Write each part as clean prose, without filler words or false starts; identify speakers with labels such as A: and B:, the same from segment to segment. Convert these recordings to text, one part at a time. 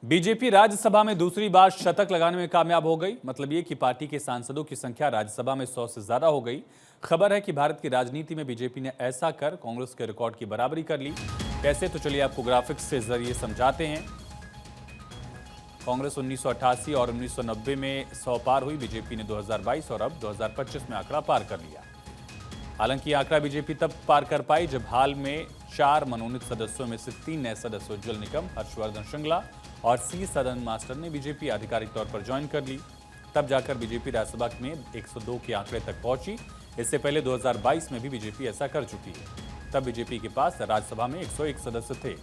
A: BJP Rajya Sabha में दूसरी बार शतक लगाने में कामयाब हो गई। मतलब ये कि पार्टी के सांसदों की संख्या राज्यसभा में 100 से ज्यादा हो गई। खबर है कि भारत की राजनीति में बीजेपी ने ऐसा कर कांग्रेस के रिकॉर्ड की बराबरी कर ली। कैसे, तो चलिए आपको ग्राफिक्स से जरिए समझाते हैं। कांग्रेस 1988 और 1990 में 100 पार हुई, बीजेपी ने 2022 और अब 2025 में आंकड़ा पार कर लिया। हालांकि आंकड़ा बीजेपी तब पार कर पाई जब हाल में 4 मनोनीत सदस्यों में से 3 नए सदस्य उज्ज्वल निकम, हर्षवर्धन श्रृंगला और सी सदन मास्टर ने बीजेपी आधिकारिक तौर पर ज्वाइन कर ली। तब जाकर बीजेपी राज्यसभा में 102 के आंकड़े तक पहुंची। इससे पहले 2022 में भी बीजेपी ऐसा कर चुकी है। तब बीजेपी के पास राज्यसभा में 101 सदस्य थे।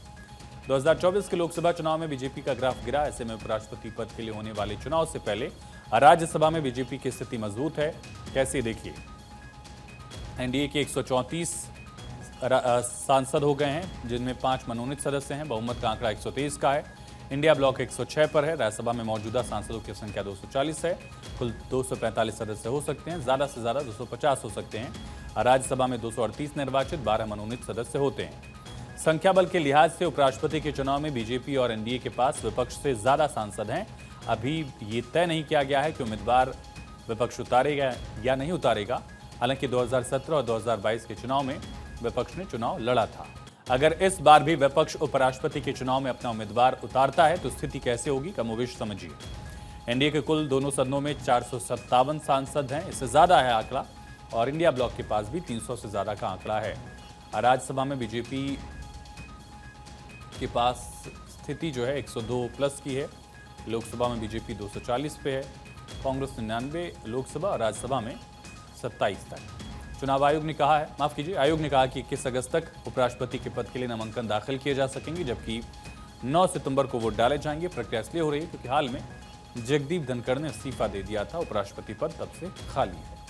A: 2024 के लोकसभा चुनाव में बीजेपी का ग्राफ गिरा। ऐसे में उपराष्ट्रपति पद के लिए होने वाले चुनाव से पहले राज्यसभा में बीजेपी की स्थिति मजबूत है। कैसे, देखिए। एनडीए के 134 सांसद हो गए हैं, जिनमें 5 मनोनीत सदस्य हैं। बहुमत का आंकड़ा 123 का है। इंडिया ब्लॉक 106 पर है। राज्यसभा में मौजूदा सांसदों की संख्या 240 है। कुल 245 सदस्य हो सकते हैं, ज्यादा से ज्यादा 250 हो सकते हैं। राज्यसभा में 238 निर्वाचित, 12 मनोनीत सदस्य होते हैं। संख्या बल के लिहाज से उपराष्ट्रपति के चुनाव में बीजेपी और एनडीए के पास विपक्ष से ज्यादा सांसद हैं। अभी ये तय नहीं किया गया है कि उम्मीदवार विपक्ष उतारेगा या नहीं उतारेगा। हालांकि 2017 और 2022 के चुनाव में विपक्ष ने चुनाव लड़ा था। अगर इस बार भी विपक्ष उपराष्ट्रपति के चुनाव में अपना उम्मीदवार उतारता है तो स्थिति कैसे होगी, कमोबेश समझिए। एनडीए के कुल दोनों सदनों में 457 सांसद हैं, इससे ज्यादा है आंकड़ा। और इंडिया ब्लॉक के पास भी 300 से ज्यादा का आंकड़ा है। राज्यसभा में बीजेपी के पास स्थिति जो है 102 प्लस की है। लोकसभा में बीजेपी 240 पे है। कांग्रेस 99 लोकसभा और राज्यसभा में 27 तक। चुनाव आयोग ने कहा है, माफ कीजिए, आयोग ने कहा कि 21 अगस्त तक उपराष्ट्रपति के पद के लिए नामांकन दाखिल किए जा सकेंगे, जबकि 9 सितंबर को वोट डाले जाएंगे। प्रक्रिया इसलिए हो रही है क्योंकि हाल में जगदीप धनखड़ ने इस्तीफा दे दिया था। उपराष्ट्रपति पद तब से खाली है।